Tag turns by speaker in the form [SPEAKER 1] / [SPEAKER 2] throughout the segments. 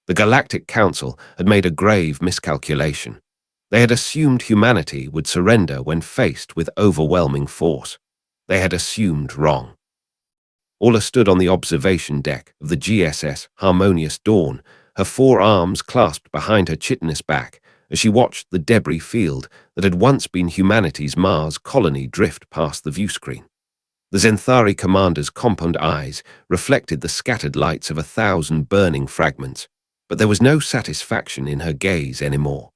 [SPEAKER 1] The Galactic Council had made a grave miscalculation. They had assumed humanity would surrender when faced with overwhelming force. They had assumed wrong. Orla stood on the observation deck of the GSS Harmonious Dawn, her forearms clasped behind her chitinous back, as she watched the debris field that had once been humanity's Mars colony drift past the viewscreen. The Zenthari commander's compound eyes reflected the scattered lights of 1,000 burning fragments, but there was no satisfaction in her gaze anymore,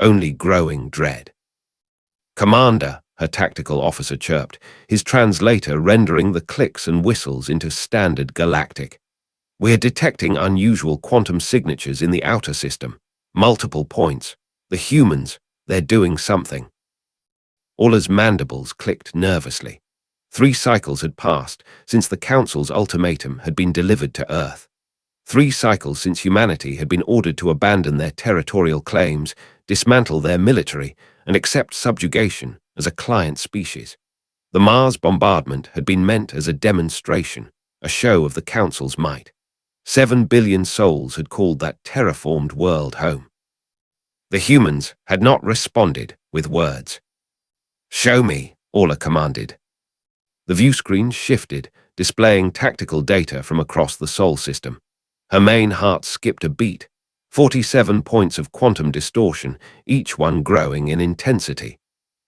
[SPEAKER 1] only growing dread. "Commander," her tactical officer chirped, his translator rendering the clicks and whistles into standard galactic. "We're detecting unusual quantum signatures in the outer system. Multiple points. The humans, they're doing something." Orla's mandibles clicked nervously. 3 cycles had passed since the Council's ultimatum had been delivered to Earth. 3 cycles since humanity had been ordered to abandon their territorial claims, dismantle their military, and accept subjugation as a client species. The Mars bombardment had been meant as a demonstration, a show of the Council's might. 7 billion souls had called that terraformed world home. The humans had not responded with words. "Show me," Orla commanded. The viewscreen shifted, displaying tactical data from across the Sol system. Her main heart skipped a beat. 47 points of quantum distortion, each one growing in intensity.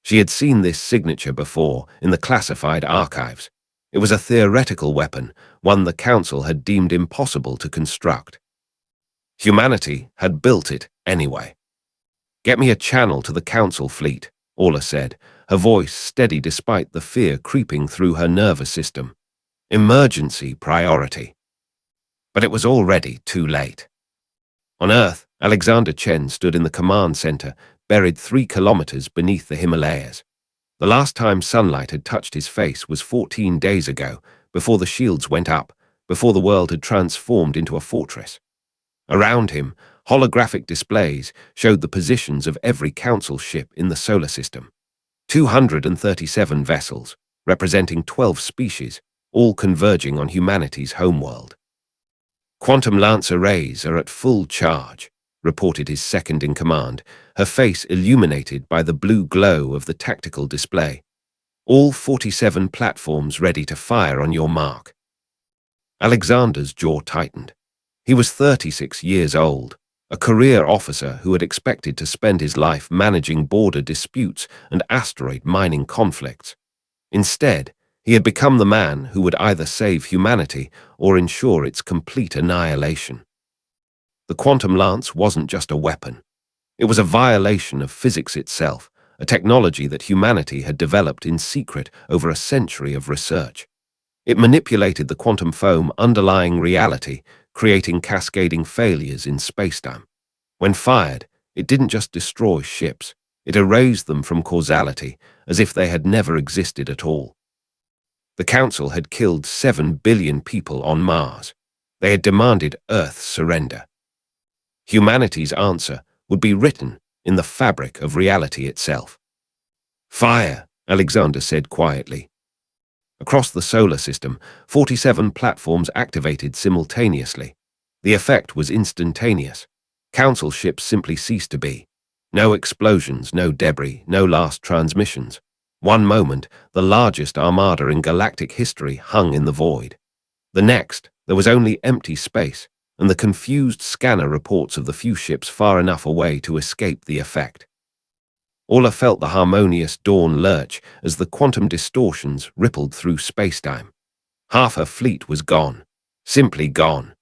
[SPEAKER 1] She had seen this signature before in the classified archives. It was a theoretical weapon, one the Council had deemed impossible to construct. Humanity had built it anyway. "Get me a channel to the Council fleet," Orla said, her voice steady despite the fear creeping through her nervous system. "Emergency priority." But it was already too late. On Earth, Alexander Chen stood in the command center, buried 3 kilometers beneath the Himalayas. The last time sunlight had touched his face was 14 days ago, before the shields went up, before the world had transformed into a fortress. Around him, holographic displays showed the positions of every Council ship in the solar system. 237 vessels, representing 12 species, all converging on humanity's homeworld. "Quantum Lance arrays are at full charge," reported his second-in-command, her face illuminated by the blue glow of the tactical display. "All 47 platforms ready to fire on your mark." Alexander's jaw tightened. He was 36 years old, a career officer who had expected to spend his life managing border disputes and asteroid mining conflicts. Instead, he had become the man who would either save humanity or ensure its complete annihilation. The quantum lance wasn't just a weapon. It was a violation of physics itself, a technology that humanity had developed in secret over a century of research. It manipulated the quantum foam underlying reality, creating cascading failures in spacetime. When fired, it didn't just destroy ships, it erased them from causality, as if they had never existed at all. The Council had killed 7 billion people on Mars. They had demanded Earth's surrender. Humanity's answer would be written in the fabric of reality itself. "Fire," Alexander said quietly. Across the solar system, 47 platforms activated simultaneously. The effect was instantaneous. Council ships simply ceased to be. No explosions, no debris, no last transmissions. One moment, the largest armada in galactic history hung in the void. The next, there was only empty space, and the confused scanner reports of the few ships far enough away to escape the effect. Orla felt the harmonious dawn lurch as the quantum distortions rippled through spacetime. Half her fleet was gone, simply gone.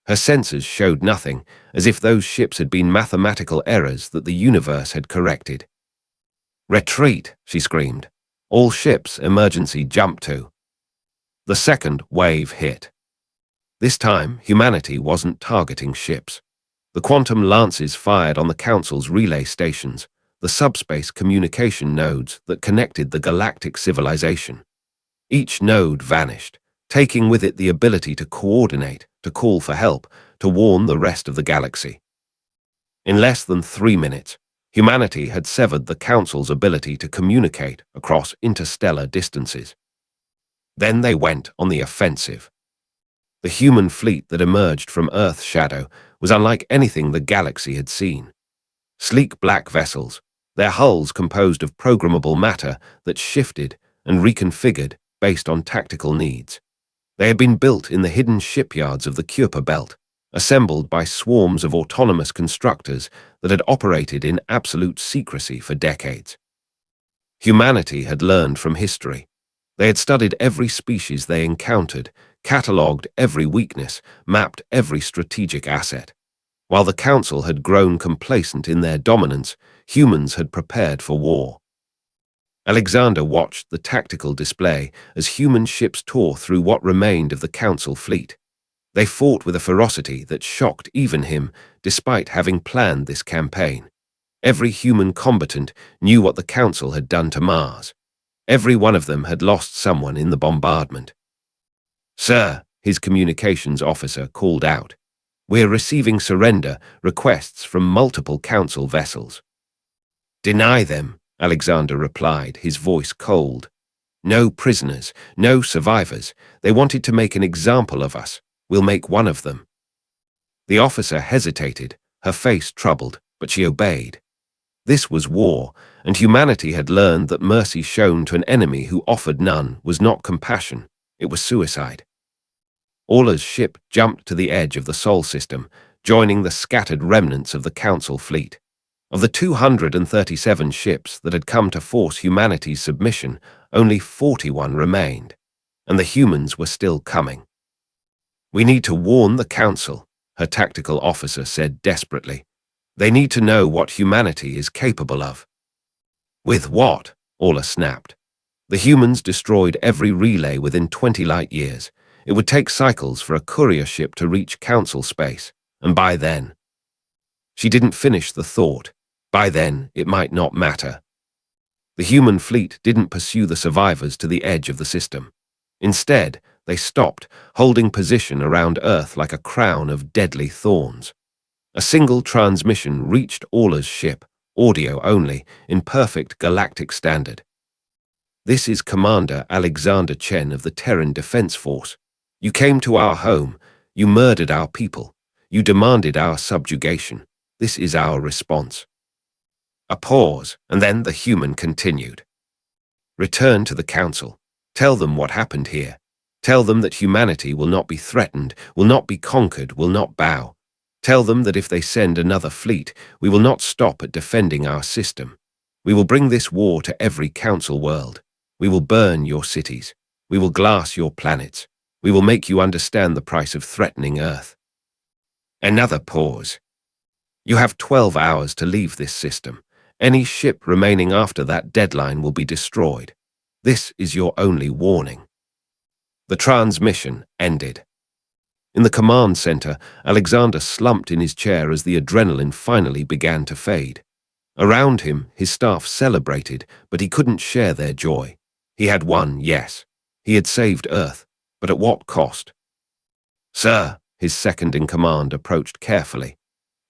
[SPEAKER 1] Her sensors showed nothing, as if those ships had been mathematical errors that the universe had corrected. "Retreat," she screamed. "All ships, emergency jump to." The second wave hit. This time, humanity wasn't targeting ships. The quantum lances fired on the Council's relay stations, the subspace communication nodes that connected the galactic civilization. Each node vanished, taking with it the ability to coordinate, to call for help, to warn the rest of the galaxy. In less than 3 minutes, humanity had severed the Council's ability to communicate across interstellar distances. Then they went on the offensive. The human fleet that emerged from Earth's shadow was unlike anything the galaxy had seen. Sleek black vessels, their hulls composed of programmable matter that shifted and reconfigured based on tactical needs. They had been built in the hidden shipyards of the Kuiper Belt, assembled by swarms of autonomous constructors that had operated in absolute secrecy for decades. Humanity had learned from history. They had studied every species they encountered, catalogued every weakness, mapped every strategic asset. While the Council had grown complacent in their dominance, humans had prepared for war. Alexander watched the tactical display as human ships tore through what remained of the Council fleet. They fought with a ferocity that shocked even him, despite having planned this campaign. Every human combatant knew what the Council had done to Mars. Every one of them had lost someone in the bombardment. "Sir," his communications officer called out, "we're receiving surrender requests from multiple Council vessels." "Deny them," Alexander replied, his voice cold. "No prisoners, no survivors. They wanted to make an example of us. We'll make one of them." The officer hesitated, her face troubled, but she obeyed. This was war, and humanity had learned that mercy shown to an enemy who offered none was not compassion, it was suicide. Orla's ship jumped to the edge of the Sol system, joining the scattered remnants of the Council fleet. Of the 237 ships that had come to force humanity's submission, only 41 remained, and the humans were still coming. "We need to warn the Council," her tactical officer said desperately. "They need to know what humanity is capable of." "With what?" Orla snapped. "The humans destroyed every relay within 20 light years. It would take cycles for a courier ship to reach Council space, and by then—" She didn't finish the thought. By then, it might not matter. The human fleet didn't pursue the survivors to the edge of the system. Instead, they stopped, holding position around Earth like a crown of deadly thorns. A single transmission reached Orla's ship, audio only, in perfect galactic standard. "This is Commander Alexander Chen of the Terran Defense Force. You came to our home. You murdered our people. You demanded our subjugation. This is our response." A pause, and then the human continued. "Return to the Council. Tell them what happened here. Tell them that humanity will not be threatened, will not be conquered, will not bow. Tell them that if they send another fleet, we will not stop at defending our system. We will bring this war to every Council world. We will burn your cities. We will glass your planets. We will make you understand the price of threatening Earth." Another pause. "You have 12 hours to leave this system. Any ship remaining after that deadline will be destroyed. This is your only warning." The transmission ended. In the command center, Alexander slumped in his chair as the adrenaline finally began to fade. Around him, his staff celebrated, but he couldn't share their joy. He had won, yes. He had saved Earth, but at what cost? "Sir," his second-in-command approached carefully.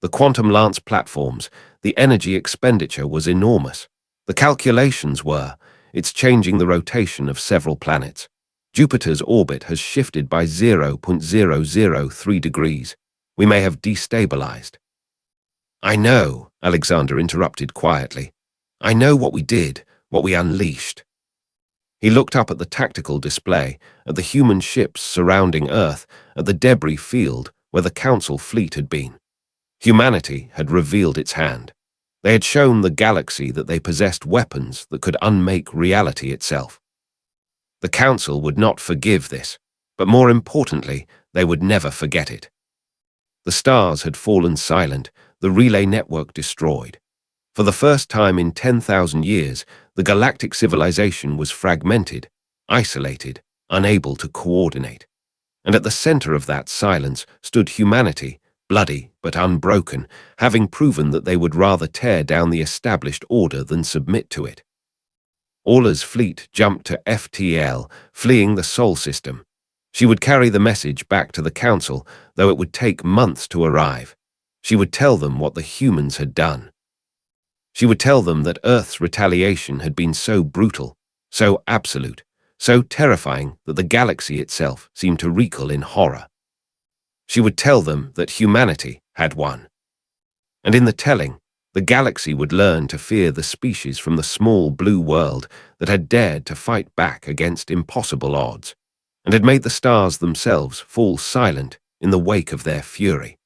[SPEAKER 1] The Quantum Lance platforms, the energy expenditure was enormous. The calculations were, it's changing the rotation of several planets. Jupiter's orbit has shifted by 0.003 degrees. We may have destabilized. "I know," Alexander interrupted quietly. "I know what we did, what we unleashed." He looked up at the tactical display, at the human ships surrounding Earth, at the debris field where the Council fleet had been. Humanity had revealed its hand. They had shown the galaxy that they possessed weapons that could unmake reality itself. The Council would not forgive this, but more importantly, they would never forget it. The stars had fallen silent, the relay network destroyed. For the first time in 10,000 years, the galactic civilization was fragmented, isolated, unable to coordinate. And at the center of that silence stood humanity, bloody but unbroken, having proven that they would rather tear down the established order than submit to it. Orla's fleet jumped to FTL, fleeing the Sol system. She would carry the message back to the Council, though it would take months to arrive. She would tell them what the humans had done. She would tell them that Earth's retaliation had been so brutal, so absolute, so terrifying that the galaxy itself seemed to recoil in horror. She would tell them that humanity had won. And in the telling, the galaxy would learn to fear the species from the small blue world that had dared to fight back against impossible odds, and had made the stars themselves fall silent in the wake of their fury.